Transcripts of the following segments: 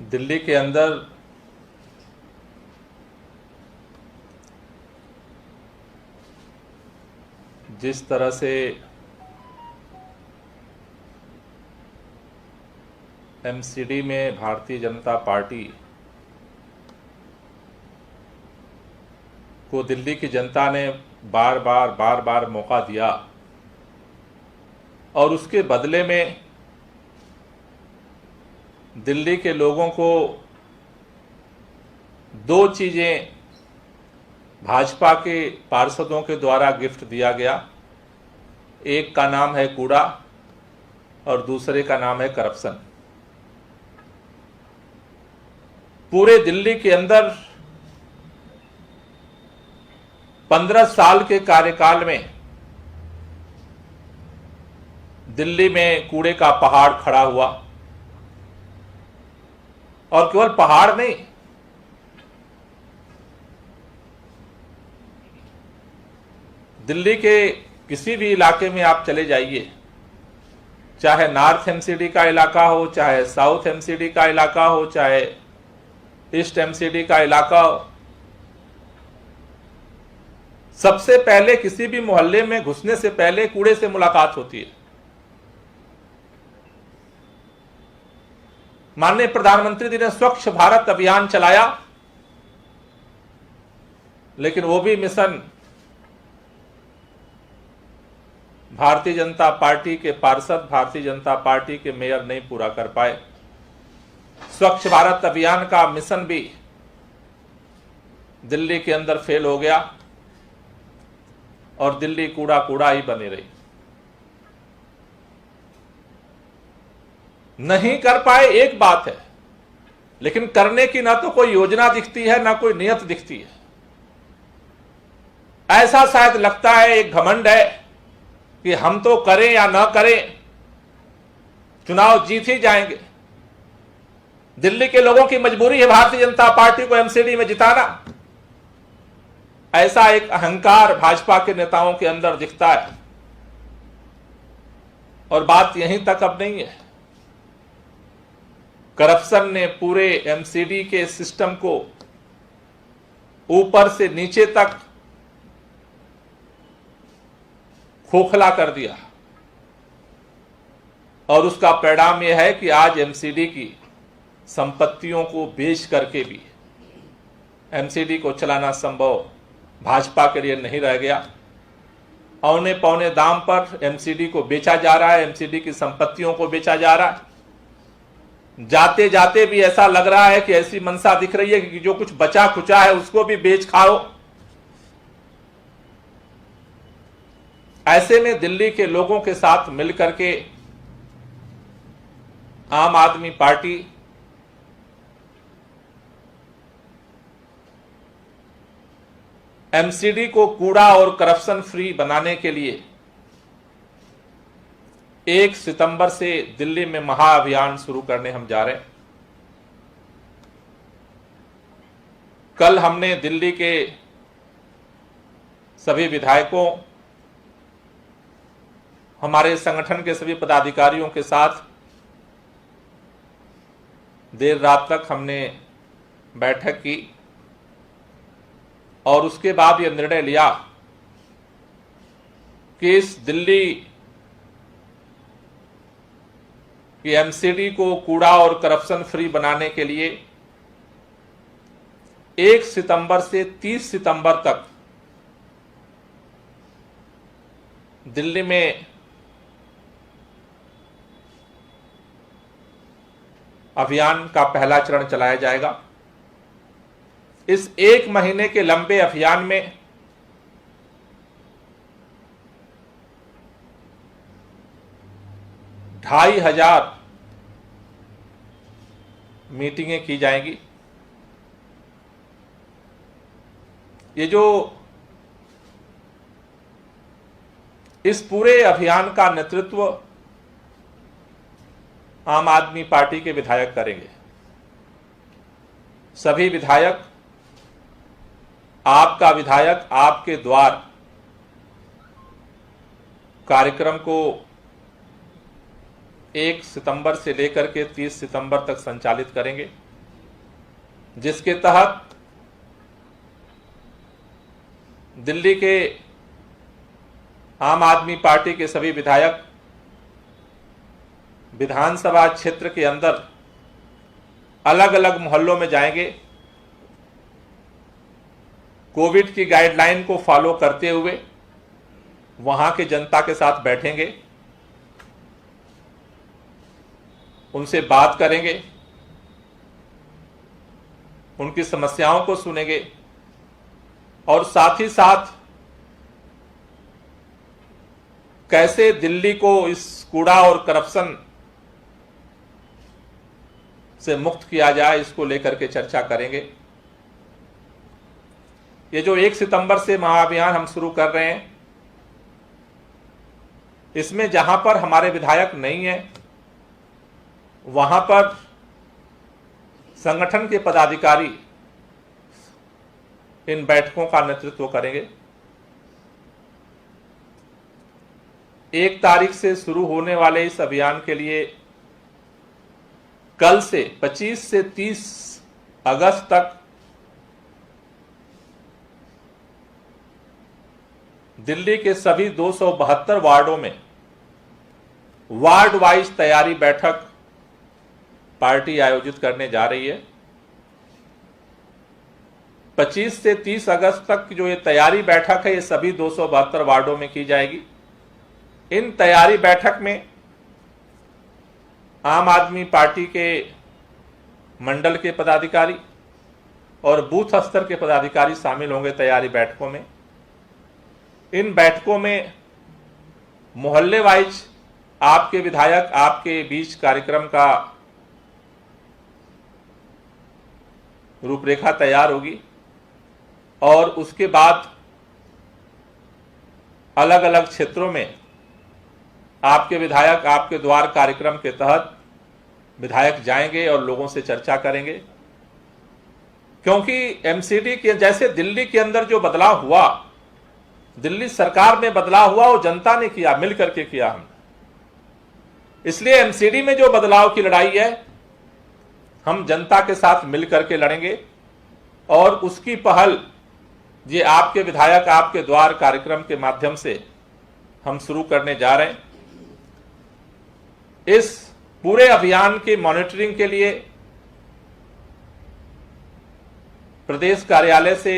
दिल्ली के अंदर जिस तरह से एमसीडी में भारतीय जनता पार्टी को दिल्ली की जनता ने बार बार मौका दिया और उसके बदले में दिल्ली के लोगों को दो चीजें भाजपा के पार्षदों के द्वारा गिफ्ट दिया गया। एक का नाम है कूड़ा और दूसरे का नाम है करप्शन। पूरे दिल्ली के अंदर 15 साल के कार्यकाल में दिल्ली में कूड़े का पहाड़ खड़ा हुआ और केवल पहाड़ नहीं, दिल्ली के किसी भी इलाके में आप चले जाइए, चाहे नॉर्थ एमसीडी का इलाका हो, चाहे साउथ एमसीडी का इलाका हो, चाहे ईस्ट एमसीडी का इलाका हो, सबसे पहले किसी भी मोहल्ले में घुसने से पहले कूड़े से मुलाकात होती है। माननीय प्रधानमंत्री जी ने स्वच्छ भारत अभियान चलाया, लेकिन वो भी मिशन भारतीय जनता पार्टी के पार्षद, भारतीय जनता पार्टी के मेयर नहीं पूरा कर पाए। स्वच्छ भारत अभियान का मिशन भी दिल्ली के अंदर फेल हो गया और दिल्ली कूड़ा कूड़ा ही बनी रही। नहीं कर पाए एक बात है, लेकिन करने की ना तो कोई योजना दिखती है ना कोई नियत दिखती है। ऐसा शायद लगता है, एक घमंड है कि हम तो करें या ना करें, चुनाव जीत ही जाएंगे। दिल्ली के लोगों की मजबूरी है भारतीय जनता पार्टी को एमसीडी में जिताना। ऐसा एक अहंकार भाजपा के नेताओं के अंदर दिखता है और बात यहीं तक अब नहीं है। करप्शन ने पूरे एमसीडी के सिस्टम को ऊपर से नीचे तक खोखला कर दिया और उसका परिणाम यह है कि आज एमसीडी की संपत्तियों को बेच करके भी एमसीडी को चलाना संभव भाजपा के लिए नहीं रह गया। औने पौने दाम पर एमसीडी को बेचा जा रहा है, एमसीडी की संपत्तियों को बेचा जा रहा है। जाते जाते भी ऐसा लग रहा है कि ऐसी मंशा दिख रही है कि जो कुछ बचा खुचा है उसको भी बेच खाओ। ऐसे में दिल्ली के लोगों के साथ मिलकर के आम आदमी पार्टी एमसीडी को कूड़ा और करप्शन फ्री बनाने के लिए 1 सितंबर से दिल्ली में महाअभियान शुरू करने हम जा रहे हैं। कल हमने दिल्ली के सभी विधायकों, हमारे संगठन के सभी पदाधिकारियों के साथ देर रात तक हमने बैठक की और उसके बाद यह निर्णय लिया कि इस दिल्ली कि एमसीडी को कूड़ा और करप्शन फ्री बनाने के लिए 1 सितंबर से 30 सितंबर तक दिल्ली में अभियान का पहला चरण चलाया जाएगा। इस 1 महीने के लंबे अभियान में ढाई हजार मीटिंगें की जाएंगी। ये जो इस पूरे अभियान का नेतृत्व आम आदमी पार्टी के विधायक करेंगे। सभी विधायक, आपका विधायक आपके द्वार कार्यक्रम को 1 सितंबर से लेकर के 30 सितंबर तक संचालित करेंगे। जिसके तहत दिल्ली के आम आदमी पार्टी के सभी विधायक विधानसभा क्षेत्र के अंदर अलग अलग मोहल्लों में जाएंगे, कोविड की गाइडलाइन को फॉलो करते हुए वहां के जनता के साथ बैठेंगे, उनसे बात करेंगे, उनकी समस्याओं को सुनेंगे और साथ ही साथ कैसे दिल्ली को इस कूड़ा और करप्शन से मुक्त किया जाए, इसको लेकर के चर्चा करेंगे। ये जो 1 सितंबर से महाअभियान हम शुरू कर रहे हैं, इसमें जहां पर हमारे विधायक नहीं है वहां पर संगठन के पदाधिकारी इन बैठकों का नेतृत्व करेंगे। 1 तारीख से शुरू होने वाले इस अभियान के लिए कल से 25 से 30 अगस्त तक दिल्ली के सभी 272 वार्डों में वार्ड वाइज तैयारी बैठक पार्टी आयोजित करने जा रही है। 25 से 30 अगस्त तक की जो ये तैयारी बैठक है, ये सभी 272 वार्डों में की जाएगी। इन तैयारी बैठक में आम आदमी पार्टी के मंडल के पदाधिकारी और बूथ स्तर के पदाधिकारी शामिल होंगे तैयारी बैठकों में। इन बैठकों में मोहल्ले वाइज आपके विधायक आपके बीच कार्यक्रम का रूपरेखा तैयार होगी और उसके बाद अलग अलग क्षेत्रों में आपके विधायक आपके द्वार कार्यक्रम के तहत विधायक जाएंगे और लोगों से चर्चा करेंगे। क्योंकि एमसीडी के जैसे दिल्ली के अंदर जो बदलाव हुआ, दिल्ली सरकार में बदलाव हुआ, वो जनता ने किया, मिल करके किया हम। इसलिए एमसीडी में जो बदलाव की लड़ाई है, हम जनता के साथ मिल करके लड़ेंगे और उसकी पहल ये आपके विधायक आपके द्वार कार्यक्रम के माध्यम से हम शुरू करने जा रहे हैं। इस पूरे अभियान की मॉनिटरिंग के लिए प्रदेश कार्यालय से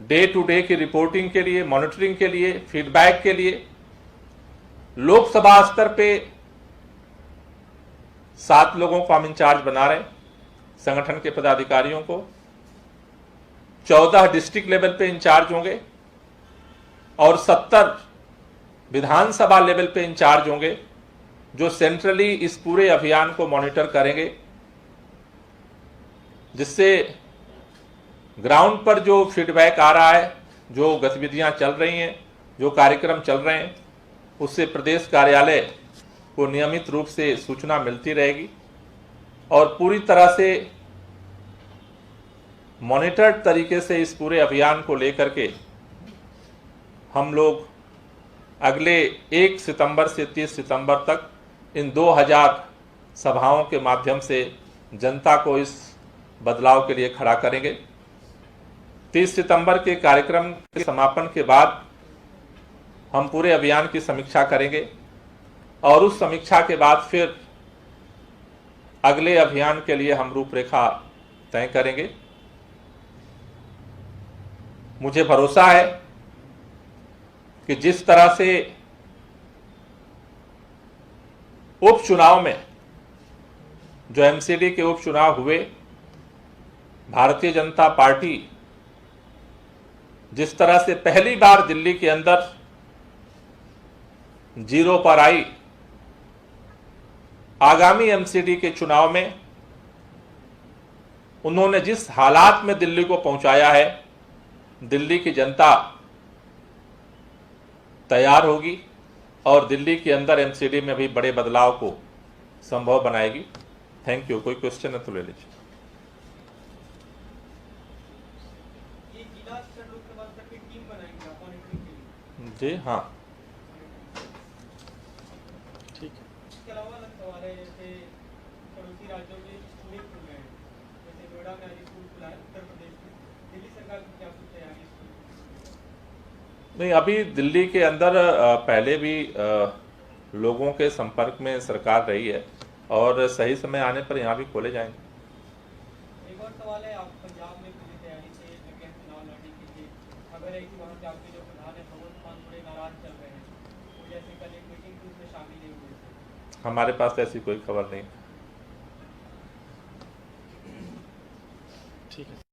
डे टू डे की रिपोर्टिंग के लिए, मॉनिटरिंग के लिए, फीडबैक के लिए लोकसभा स्तर पे 7 लोगों को हम इंचार्ज बना रहे हैं, संगठन के पदाधिकारियों को। 14 डिस्ट्रिक्ट लेवल पे इंचार्ज होंगे और 70 विधानसभा लेवल पे इंचार्ज होंगे, जो सेंट्रली इस पूरे अभियान को मॉनिटर करेंगे, जिससे ग्राउंड पर जो फीडबैक आ रहा है, जो गतिविधियां चल रही हैं, जो कार्यक्रम चल रहे हैं, उससे प्रदेश कार्यालय को नियमित रूप से सूचना मिलती रहेगी और पूरी तरह से मॉनिटर्ड तरीके से इस पूरे अभियान को लेकर के हम लोग अगले 1 सितंबर से 30 सितंबर तक इन 2000 सभाओं के माध्यम से जनता को इस बदलाव के लिए खड़ा करेंगे। 30 सितंबर के कार्यक्रम के समापन के बाद हम पूरे अभियान की समीक्षा करेंगे और उस समीक्षा के बाद फिर अगले अभियान के लिए हम रूपरेखा तय करेंगे। मुझे भरोसा है कि जिस तरह से उपचुनाव में जो एमसीडी के उपचुनाव हुए, भारतीय जनता पार्टी जिस तरह से पहली बार दिल्ली के अंदर 0 पर आई, आगामी एमसीडी के चुनाव में उन्होंने जिस हालात में दिल्ली को पहुंचाया है, दिल्ली की जनता तैयार होगी और दिल्ली के अंदर एमसीडी में भी बड़े बदलाव को संभव बनाएगी। Thank you. कोई क्वेश्चन है तो ले लीजिए। जी हाँ, ठीक है। इसके अलावा अलग सवाल है, जैसे पड़ोसी राज्यों के स्कूलिंग खुल गए हैं, जैसे नहीं, अभी दिल्ली के अंदर पहले भी लोगों के संपर्क में सरकार रही है और सही समय आने पर यहाँ भी खोले जाएंगे। एक और सवाल है, आप पंजाब में पूरी तैयारी से लगे हैं चुनाव लड़ने के लिए। खबर है कि वहाँ पे आपके जो प्रधान है भगवंत मान थोड़े नाराज चल रहे हैं, तो जैसे कल एक मीटिंग थी उसमें शामिल नहीं हुए। हमारे पास ऐसी कोई खबर नहीं। ठीक है।